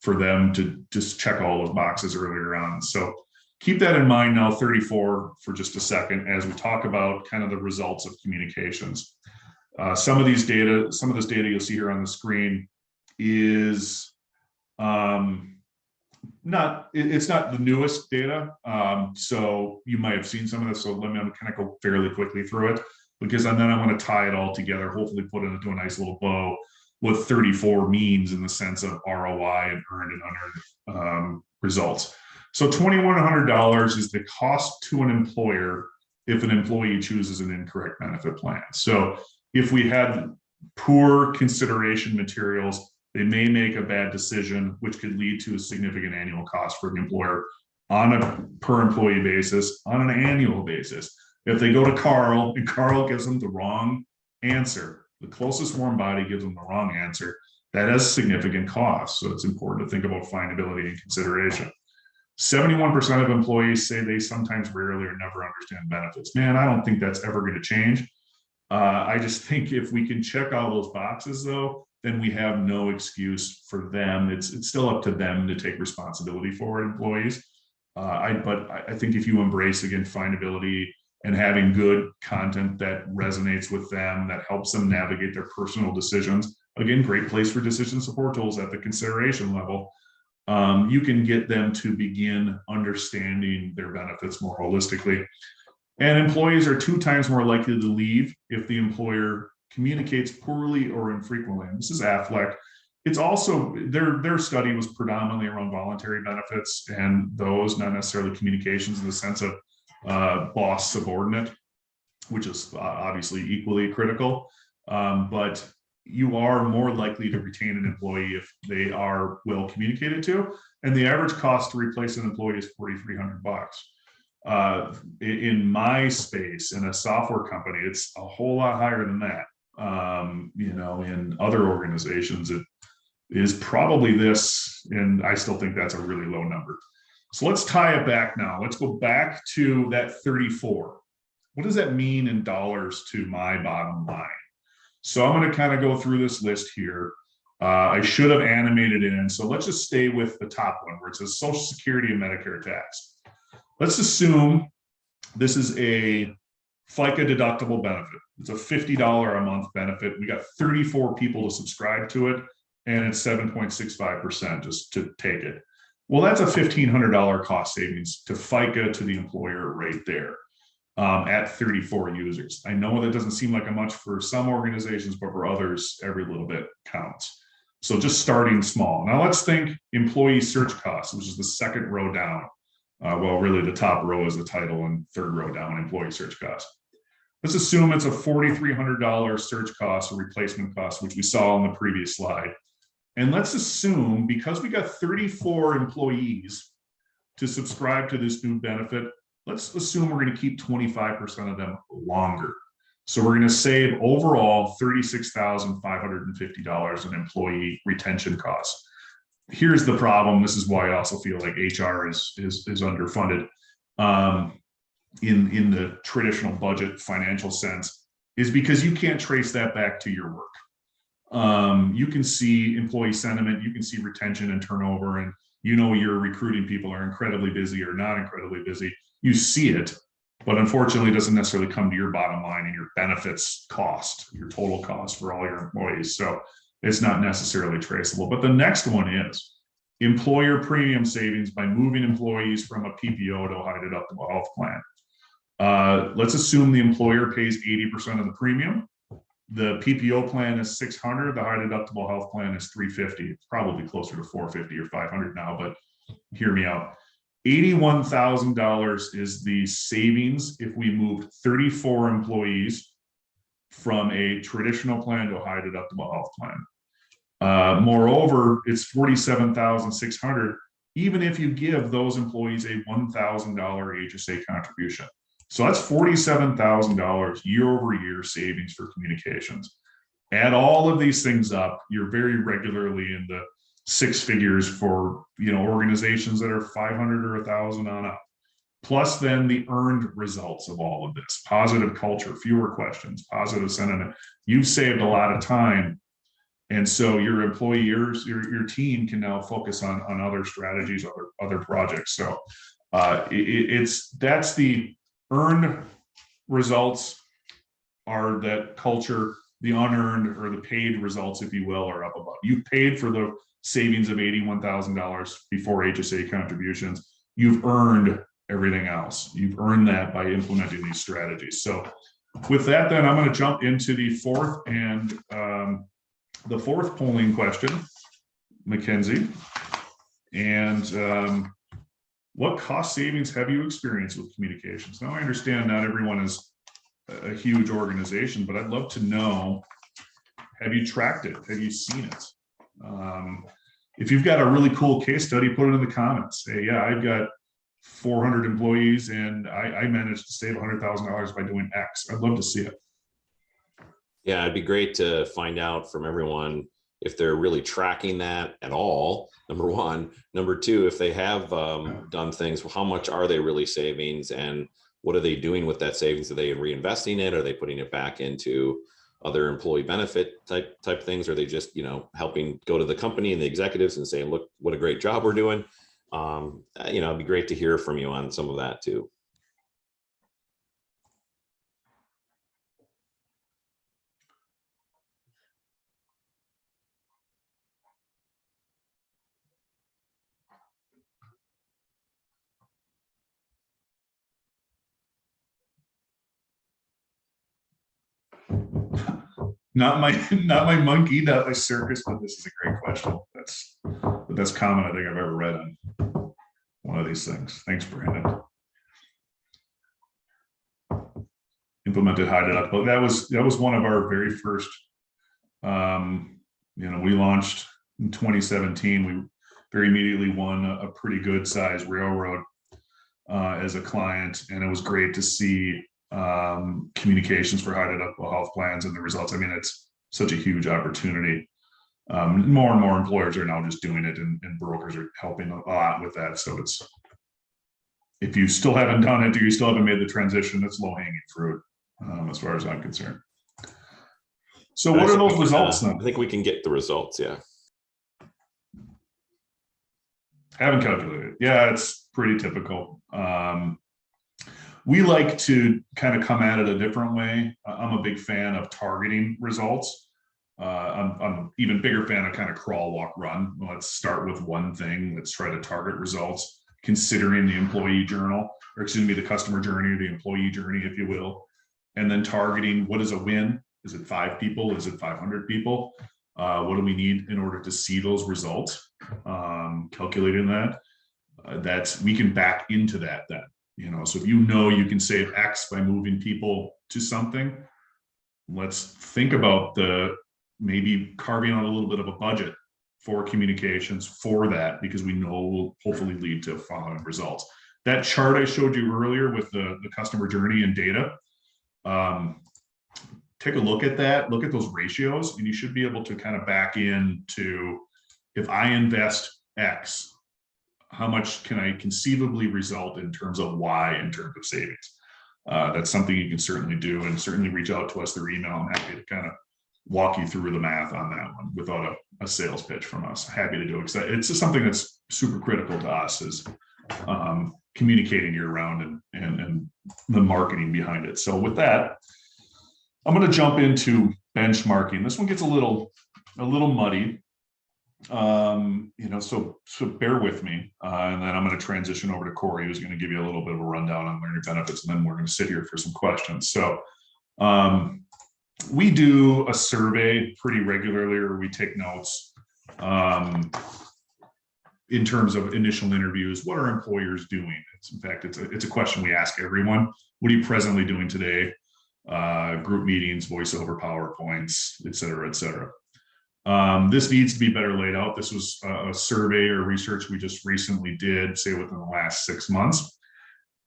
for them to just check all those boxes earlier on. So keep that in mind now, 34 for just a second, as we talk about kind of the results of communications. Some of this data you'll see here on the screen is it's not the newest data. So you might have seen some of this. So let me kind of go fairly quickly through it, because then I want to tie it all together, hopefully put it into a nice little bow. what 34 means in the sense of ROI and earned and unearned results. So $2,100 is the cost to an employer if an employee chooses an incorrect benefit plan. So if we had poor consideration materials, they may make a bad decision, which could lead to a significant annual cost for the employer on a per employee basis, on an annual basis. If they go to Carl and Carl gives them the wrong answer, the closest warm body gives them the wrong answer, that has significant costs. So it's important to think about findability and consideration. 71% of employees say they sometimes, rarely, or never understand benefits. Man, I don't think that's ever going to change. I just think if we can check all those boxes, though, then we have no excuse for them. It's still up to them to take responsibility for it, employees. But I think if you embrace, again, findability and having good content that resonates with them, that helps them navigate their personal decisions, again, great place for decision support tools at the consideration level. You can get them to begin understanding their benefits more holistically. And employees are 2 times more likely to leave if the employer communicates poorly or infrequently. And this is Affleck. It's also, their study was predominantly around voluntary benefits, and those, not necessarily communications in the sense of boss subordinate, which is obviously equally critical. But you are more likely to retain an employee if they are well communicated to. And the average cost to replace an employee is $4,300. In my space, in a software company, it's a whole lot higher than that. In other organizations, it is probably this, and I still think that's a really low number. So let's tie it back now. Let's go back to that 34. What does that mean in dollars to my bottom line? So I'm going to kind of go through this list here. I should have animated it in. So let's just stay with the top one where it says Social Security and Medicare tax. Let's assume this is a FICA deductible benefit. It's a $50 a month benefit. We got 34 people to subscribe to it, and it's 7.65% just to take it. Well, that's a $1,500 cost savings to FICA to the employer right there. At 34 users. I know that doesn't seem like a much for some organizations, but for others, every little bit counts. So just starting small. Now let's think employee search costs, which is the second row down. Well, really the top row is the title and third row down, employee search cost. Let's assume it's a $4,300 search cost or replacement cost, which we saw on the previous slide. And let's assume, because we got 34 employees to subscribe to this new benefit, let's assume we're going to keep 25% of them longer. So we're going to save overall $36,550 in employee retention costs. Here's the problem. This is why I also feel like HR is underfunded in the traditional budget financial sense, is because you can't trace that back to your work. You can see employee sentiment, you can see retention and turnover, and your recruiting people are incredibly busy or not incredibly busy. You see it, but unfortunately it doesn't necessarily come to your bottom line and your benefits cost, your total cost for all your employees. So it's not necessarily traceable. But the next one is employer premium savings by moving employees from a PPO to a high deductible health plan. Let's assume the employer pays 80% of the premium. The PPO plan is $600. The high deductible health plan is $350. It's probably closer to $450 or $500 now, but hear me out. $81,000 is the savings if we moved 34 employees from a traditional plan to a high deductible health plan. Moreover, it's $47,600 even if you give those employees a $1,000 HSA contribution. So that's $47,000 year over year savings for communications. Add all of these things up, you're very regularly in the 6 figures for organizations that are 500 or 1,000 on up. Plus then the earned results of all of this: positive culture, fewer questions, positive sentiment. You've saved a lot of time, and so your employers, your team can now focus on other strategies, other projects. So that's the earned results are that culture. The unearned or the paid results, if you will, are up above. You paid for the savings of $81,000 before HSA contributions. You've earned everything else. You've earned that by implementing these strategies. So with that, then I'm going to jump into the fourth and The fourth polling question, Mackenzie, and what cost savings have you experienced with communications? Now, I understand not everyone is a huge organization, but I'd love to know, have you tracked it? Have you seen it? If you've got a really cool case study, put it in the comments. Say, yeah, I've got 400 employees and I managed to save $100,000 by doing X. I'd love to see it. Yeah, it'd be great to find out from everyone if they're really tracking that at all, number one. Number two, if they have done things, well, how much are they really savings, and what are they doing with that savings? Are they reinvesting it? Are they putting it back into other employee benefit type things? Are they just, helping go to the company and the executives and saying, look, what a great job we're doing? It'd be great to hear from you on some of that too. Not my monkey, not my circus, but this is a great question. That's the best comment I think I've ever read on one of these things. Thanks, Brandon. Implemented high deductible. That was one of our very first. We launched in 2017. We very immediately won a pretty good sized railroad as a client, and it was great to see communications for high deductible health plans and the results. I mean, it's such a huge opportunity. More and more employers are now just doing it, and brokers are helping a lot with that. So if you still haven't done it, or you still haven't made the transition, it's low hanging fruit as far as I'm concerned. So what are those results then? I think we can get the results. Yeah. Haven't calculated. Yeah, it's pretty typical. We like to kind of come at it a different way. I'm a big fan of targeting results. I'm an even bigger fan of kind of crawl, walk, run. Let's start with one thing. Let's try to target results, considering the employee journal, or excuse me, the customer journey, or the employee journey, if you will. And then targeting, what is a win? Is it 5 people? Is it 500 people? What do we need in order to see those results? Calculating that, we can back into that then. So if you can save X by moving people to something, let's think about maybe carving out a little bit of a budget for communications for that, because we know will hopefully lead to following results. That chart I showed you earlier with the customer journey and data, take a look at that, look at those ratios, and you should be able to kind of back into, if I invest X, how much can I conceivably result in terms of Y in terms of savings? That's something you can certainly do, and certainly reach out to us through email. I'm happy to kind of walk you through the math on that one without a sales pitch from us. Happy to do it. It's just something that's super critical to us, is communicating year round and the marketing behind it. So with that, I'm going to jump into benchmarking. This one gets a little muddy. So bear with me, and then I'm going to transition over to Corey, who's going to give you a little bit of a rundown on learning benefits, and then we're going to sit here for some questions. So we do a survey pretty regularly, or we take notes in terms of initial interviews. What are employers doing? In fact, it's a question we ask everyone. What are you presently doing today? Group meetings, voice over PowerPoints, et cetera, et cetera. This needs to be better laid out. This was a survey or research we just recently did, say within the last 6 months.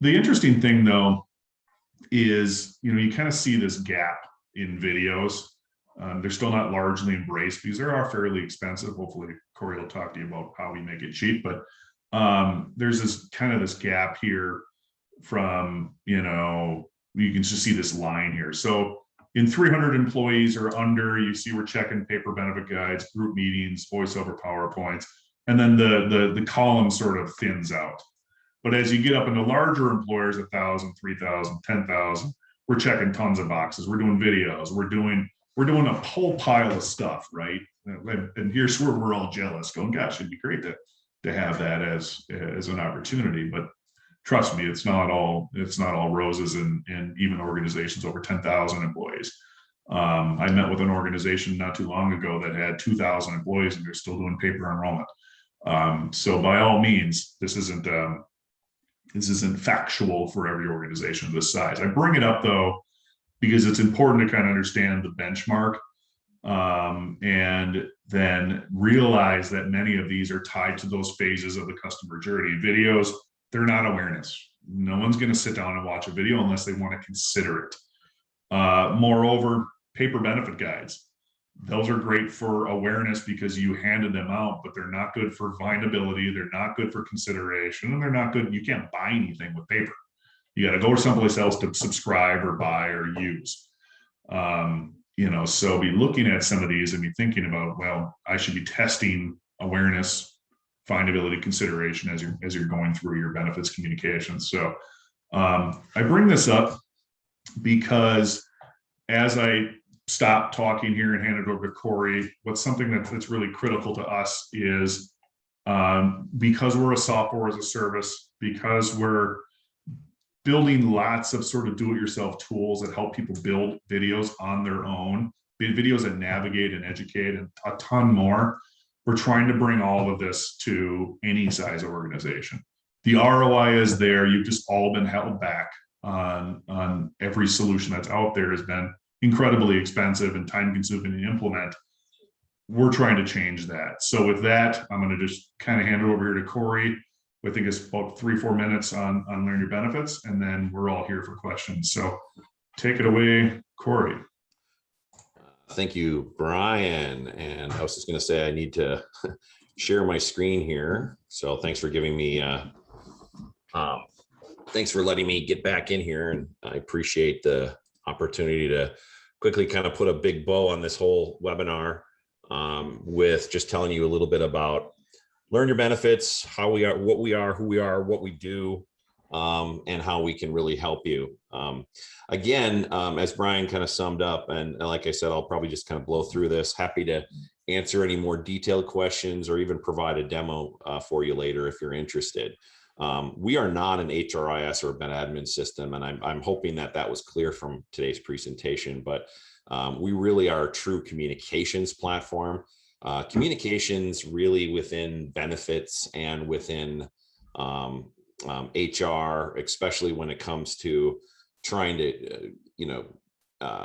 The interesting thing, though, is you kind of see this gap in videos. They're still not largely embraced because they are fairly expensive. Hopefully, Corey will talk to you about how we make it cheap. But there's this gap here from, you can just see this line here. So in 300 employees or under, you see we're checking paper benefit guides, group meetings, voice over PowerPoints, and then the column sort of thins out. But as you get up into larger employers, 1,000, 3,000, 10,000, we're checking tons of boxes. We're doing videos. We're doing a whole pile of stuff, right? And here's where we're all jealous, going, gosh, it'd be great to have that as an opportunity. But trust me, it's not all roses and even organizations over 10,000 employees. I met with an organization not too long ago that had 2,000 employees and they're still doing paper enrollment. So by all means, this isn't factual for every organization of this size. I bring it up though, because it's important to kind of understand the benchmark, and then realize that many of these are tied to those phases of the customer journey. Videos, they're not awareness. No one's going to sit down and watch a video unless they want to consider it. Moreover, paper benefit guides. Those are great for awareness because you handed them out, but they're not good for findability. They're not good for consideration, and they're not good. You can't buy anything with paper. You got to go someplace else to subscribe or buy or use. So be looking at some of these and be thinking about, well, I should be testing awareness, findability, consideration as you're going through your benefits communications. So I bring this up because as I stop talking here and hand it over to Corey, what's something that's really critical to us is, because we're a software as a service, because we're building lots of sort of do-it-yourself tools that help people build videos on their own, videos that navigate and educate, and a ton more. We're trying to bring all of this to any size organization. The ROI is there. You've just all been held back on every solution that's out there has been incredibly expensive and time consuming to implement. We're trying to change that. So with that, I'm going to just kind of hand it over here to Corey. I think it's about 3-4 minutes on Learn Your Benefits, and then we're all here for questions. So take it away, Corey. Thank you, Brian. And I was just going to say I need to share my screen here. So thanks for giving me, thanks for letting me get back in here. And I appreciate the opportunity to quickly kind of put a big bow on this whole webinar, with just telling you a little bit about Learn Your Benefits, how we are, who we are, what we do, and how we can really help you. Again, as Brian kind of summed up, and like I said, I'll probably just kind of blow through this. Happy to answer any more detailed questions or even provide a demo for you later if you're interested. We are not an HRIS or a Ben admin system, and I'm hoping that was clear from today's presentation, but we really are a true communications platform. Communications really within benefits and within HR, especially when it comes to trying to,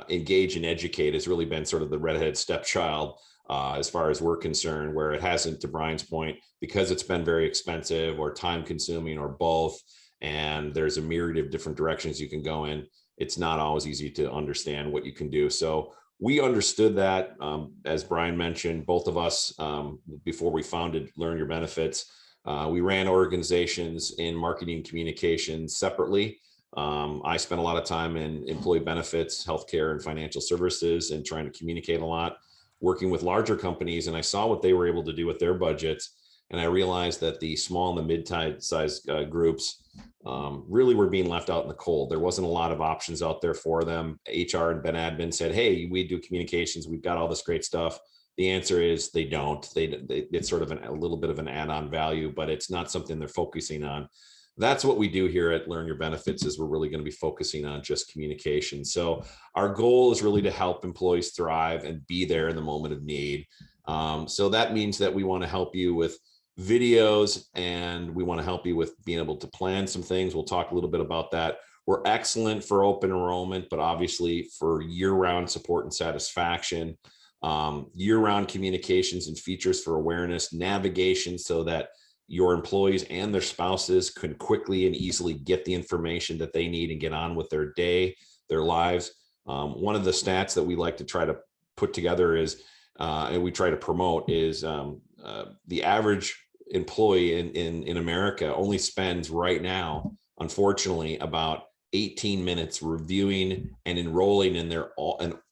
engage and educate, has really been sort of the redheaded stepchild as far as we're concerned, where it hasn't, to Brian's point, because it's been very expensive or time consuming or both, and there's a myriad of different directions you can go in. It's not always easy to understand what you can do. So we understood that, as Brian mentioned, both of us, before we founded Learn Your Benefits, we ran organizations in marketing communications separately. I spent a lot of time in employee benefits, healthcare, and financial services, and trying to communicate a lot, working with larger companies. And I saw what they were able to do with their budgets. And I realized that the small and the mid-sized groups really were being left out in the cold. There wasn't a lot of options out there for them. HR and Ben admin said, hey, we do communications. We've got all this great stuff. The answer is they don't. It's sort of a little bit of an add-on value, but it's not something they're focusing on. That's what we do here at Learn Your Benefits, is we're really going to be focusing on just communication. So our goal is really to help employees thrive and be there in the moment of need. So that means that we want to help you with videos, and we want to help you with being able to plan some things. We'll talk a little bit about that. We're excellent for open enrollment, but obviously for year-round support and satisfaction, year-round communications and features for awareness, navigation, so that your employees and their spouses can quickly and easily get the information that they need and get on with their day, their lives. One of the stats that we like to try to put together is, and we try to promote, is the average employee in America only spends right now, unfortunately, about 18 minutes reviewing and enrolling in their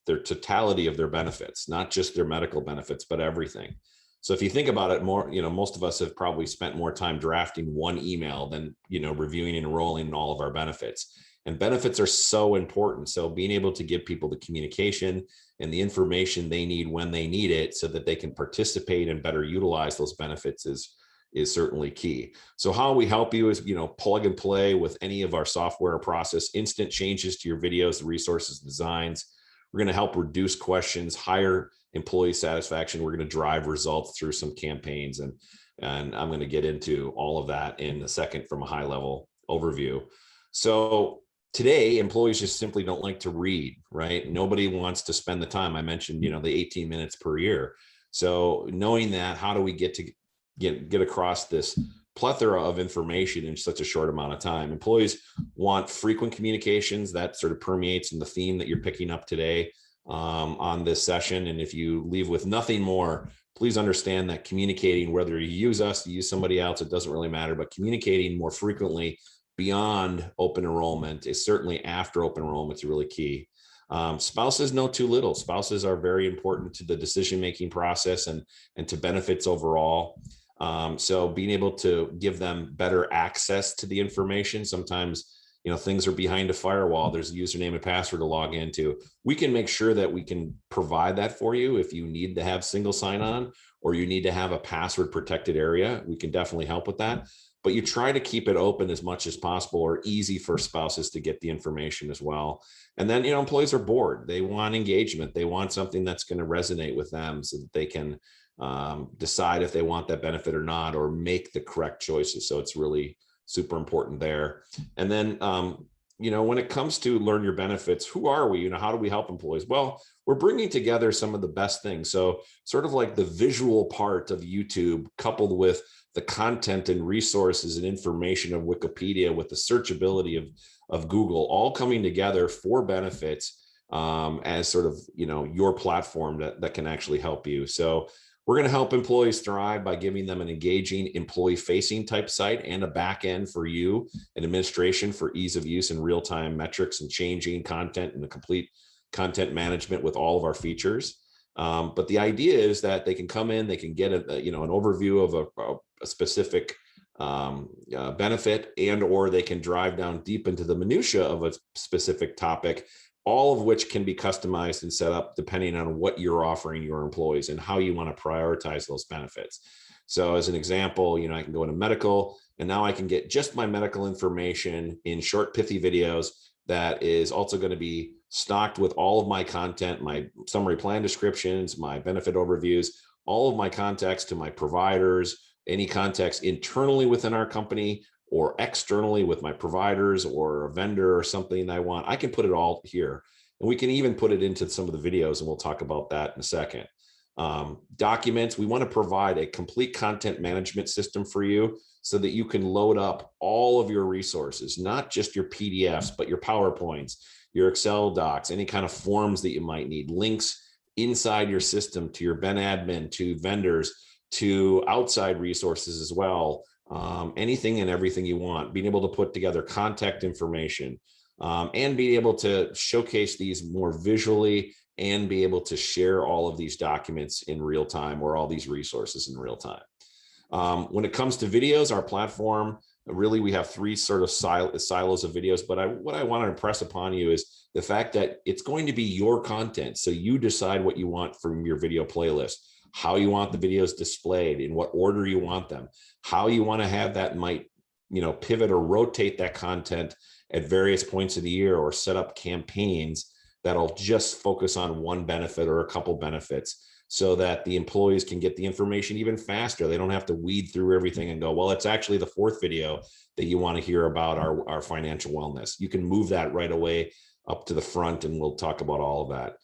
totality of their benefits, not just their medical benefits, but everything. So if you think about it more, most of us have probably spent more time drafting one email than, reviewing and enrolling in all of our benefits. And benefits are so important. So being able to give people the communication and the information they need when they need it, so that they can participate and better utilize those benefits, is certainly key. So how we help you is, plug and play with any of our software or process, instant changes to your videos, the resources, designs. We're going to help reduce questions, higher employee satisfaction. We're going to drive results through some campaigns. And I'm going to get into all of that in a second from a high level overview. So today, employees just simply don't like to read, right? Nobody wants to spend the time. I mentioned, the 18 minutes per year. So knowing that, how do we get across this plethora of information in such a short amount of time? Employees want frequent communications. That sort of permeates in the theme that you're picking up today on this session. And if you leave with nothing more, please understand that communicating, whether you use us, you use somebody else, it doesn't really matter, but communicating more frequently beyond open enrollment is certainly after open enrollment is really key. Spouses know too little. Spouses are very important to the decision-making process and to benefits overall. So being able to give them better access to the information, sometimes things are behind a firewall. There's a username and password to log into. We can make sure that we can provide that for you. If you need to have single sign-on or you need to have a password protected area, we can definitely help with that. But you try to keep it open as much as possible or easy for spouses to get the information as well. And then, employees are bored. They want engagement. They want something that's going to resonate with them so that they can decide if they want that benefit or not, or make the correct choices. So it's really super important there. And then, when it comes to learn your benefits, who are we? How do we help employees? Well, we're bringing together some of the best things. So sort of like the visual part of YouTube coupled with the content and resources and information of Wikipedia with the searchability of Google, all coming together for benefits as sort of, your platform that can actually help you. So we're going to help employees thrive by giving them an engaging employee-facing type site and a back end for you and administration for ease of use and real-time metrics and changing content and the complete content management with all of our features. But the idea is that they can come in, they can get an overview of a specific benefit, and or they can drive down deep into the minutia of a specific topic, all of which can be customized and set up depending on what you're offering your employees and how you want to prioritize those benefits. So as an example, I can go into medical, and now I can get just my medical information in short, pithy videos that is also going to be stocked with all of my content, my summary plan descriptions, my benefit overviews, all of my contacts to my providers, any contacts internally within our company or externally with my providers or a vendor or something I want. I can put it all here. And we can even put it into some of the videos, and we'll talk about that in a second. Documents, we want to provide a complete content management system for you so that you can load up all of your resources, not just your PDFs, but your PowerPoints, your Excel docs, any kind of forms that you might need, links inside your system to your Ben admin, to vendors, to outside resources as well. Anything and everything you want, being able to put together contact information and being able to showcase these more visually and be able to share all of these documents in real time or all these resources in real time. When it comes to videos, our platform, really, we have three sort of silos of videos, but what I want to impress upon you is the fact that it's going to be your content. So you decide what you want from your video playlist, how you want the videos displayed, in what order you want them, how you want to have that might, pivot or rotate that content at various points of the year, or set up campaigns that'll just focus on one benefit or a couple benefits so that the employees can get the information even faster. They don't have to weed through everything and go, well, it's actually the fourth video that you want to hear about our financial wellness. You can move that right away up to the front, and we'll talk about all of that.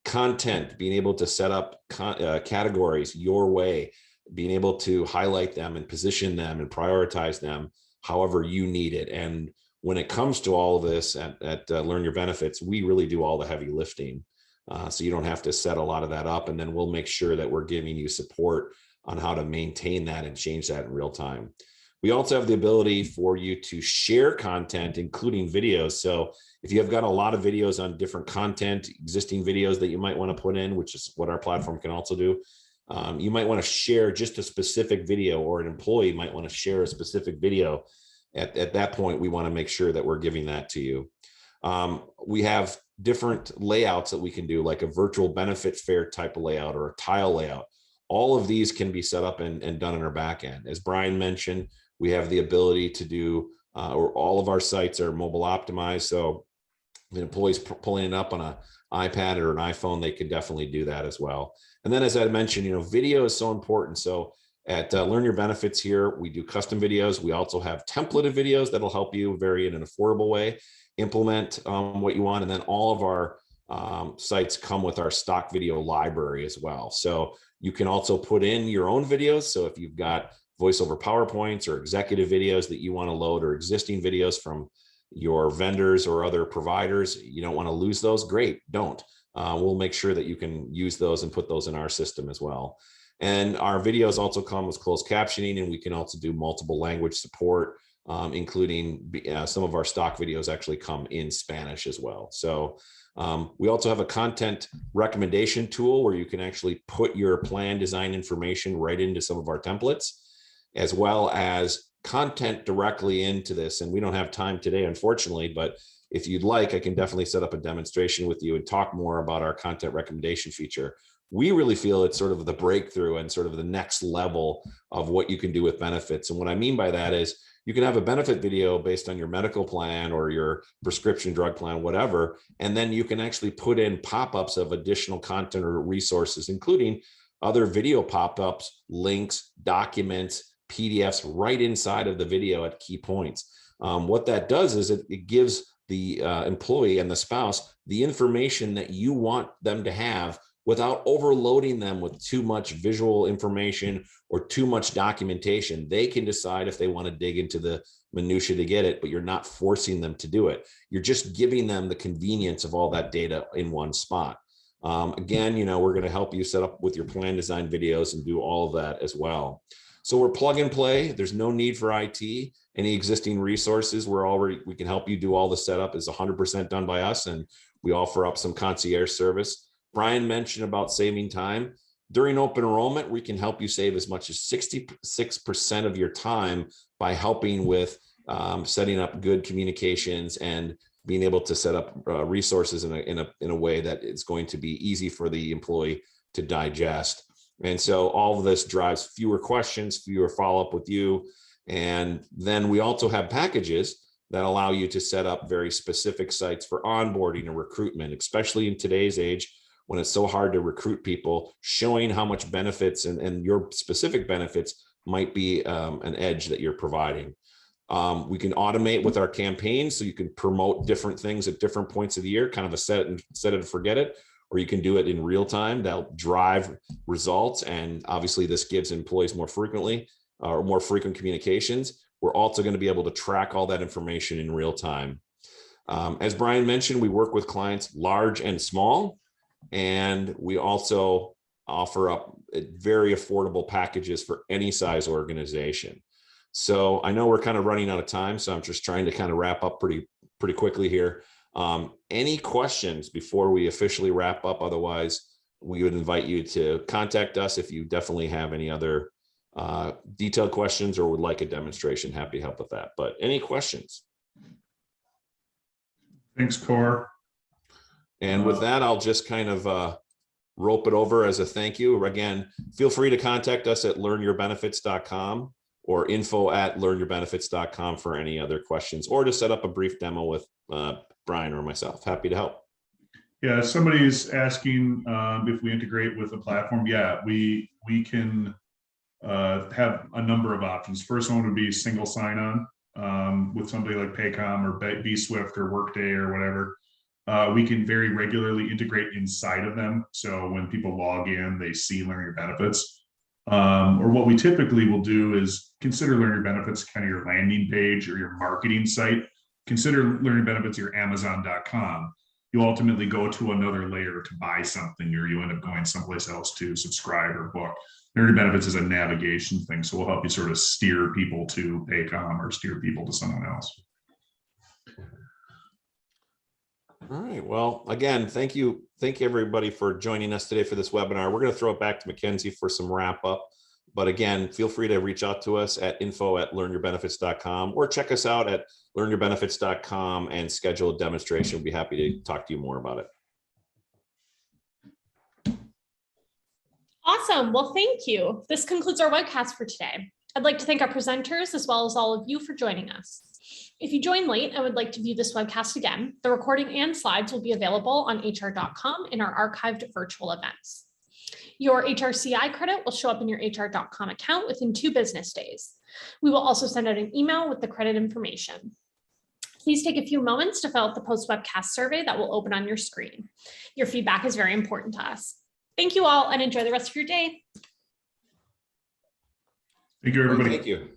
Content, being able to set up categories your way, being able to highlight them and position them and prioritize them however you need it. And when it comes to all of this at Learn Your Benefits, we really do all the heavy lifting. So you don't have to set a lot of that up, and then we'll make sure that we're giving you support on how to maintain that and change that in real time. We also have the ability for you to share content, including videos. So if you have got a lot of videos on different content, existing videos that you might want to put in, which is what our platform can also do, you might want to share just a specific video, or an employee might want to share a specific video. At that point, we want to make sure that we're giving that to you. We have different layouts that we can do, like a virtual benefit fair type of layout or a tile layout. All of these can be set up and done in our back end. As Brian mentioned, we have the ability to do, or all of our sites are mobile optimized. So the employees pulling it up on an iPad or an iPhone, they can definitely do that as well. And then, as I mentioned, video is so important. So at Learn Your Benefits here, we do custom videos. We also have templated videos that'll help you very in an affordable way implement what you want. And then all of our sites come with our stock video library as well. So you can also put in your own videos. So if you've got voice over PowerPoints or executive videos that you want to load, or existing videos from your vendors or other providers, you don't want to lose those, great, don't. We'll make sure that you can use those and put those in our system as well. And our videos also come with closed captioning, and we can also do multiple language support, including some of our stock videos actually come in Spanish as well. So we also have a content recommendation tool where you can actually put your plan design information right into some of our templates, as well as content directly into this. And we don't have time today, unfortunately, but if you'd like, I can definitely set up a demonstration with you and talk more about our content recommendation feature. We really feel it's sort of the breakthrough and sort of the next level of what you can do with benefits. And what I mean by that is you can have a benefit video based on your medical plan or your prescription drug plan, whatever, and then you can actually put in pop-ups of additional content or resources, including other video pop-ups, links, documents, PDFs right inside of the video at key points. What that does is it gives the employee and the spouse the information that you want them to have without overloading them with too much visual information or too much documentation. They can decide if they want to dig into the minutia to get it, but you're not forcing them to do it. You're just giving them the convenience of all that data in one spot. Again, we're going to help you set up with your plan design videos and do all of that as well. So we're plug and play. There's no need for IT. Any existing resources, we can help you do all the setup is 100% done by us. And we offer up some concierge service. Brian mentioned about saving time. During open enrollment, we can help you save as much as 66% of your time by helping with setting up good communications and being able to set up resources in a way that it's going to be easy for the employee to digest. And so all of this drives fewer questions, fewer follow-up with you. And then we also have packages that allow you to set up very specific sites for onboarding and recruitment, especially in today's age when it's so hard to recruit people, showing how much benefits and your specific benefits might be an edge that you're providing. We can automate with our campaigns, so you can promote different things at different points of the year, kind of a set it and forget it, or you can do it in real time. That'll drive results. And obviously this gives employees more frequent communications. We're also going to be able to track all that information in real time. As Brian mentioned, we work with clients large and small, and we also offer up very affordable packages for any size organization. So I know we're kind of running out of time, so I'm just trying to kind of wrap up pretty quickly here. Any questions before we officially wrap up? Otherwise, we would invite you to contact us if you definitely have any other detailed questions or would like a demonstration. Happy to help with that. But any questions? Thanks, Cor. And with that, I'll just kind of rope it over as a thank you. Again, feel free to contact us at learnyourbenefits.com or info@learnyourbenefits.com for any other questions, or to set up a brief demo with Brian or myself. Happy to help. Yeah, somebody's asking if we integrate with the platform. Yeah, we can have a number of options. First one would be single sign-on with somebody like Paycom or bSwift or Workday or whatever. We can very regularly integrate inside of them. So when people log in, they see Learn Your Benefits. Or what we typically will do is consider Learn Your Benefits kind of your landing page or your marketing site. Consider Learn Your Benefits your Amazon.com. You ultimately go to another layer to buy something, or you end up going someplace else to subscribe or book. Learn Your Benefits is a navigation thing, so we'll help you sort of steer people to Paycom or steer people to someone else. All right. Well, again, thank you. Thank you, everybody, for joining us today for this webinar. We're going to throw it back to Mackenzie for some wrap up. But again, feel free to reach out to us at info@learnyourbenefits.com or check us out at learnyourbenefits.com and schedule a demonstration. We'll be happy to talk to you more about it. Awesome. Well, thank you. This concludes our webcast for today. I'd like to thank our presenters as well as all of you for joining us. If you joined late and would like to view this webcast again, the recording and slides will be available on hr.com in our archived virtual events. Your HRCI credit will show up in your hr.com account within 2 business days. We will also send out an email with the credit information. Please take a few moments to fill out the post-webcast survey that will open on your screen. Your feedback is very important to us. Thank you all and enjoy the rest of your day. Thank you, everybody. Thank you.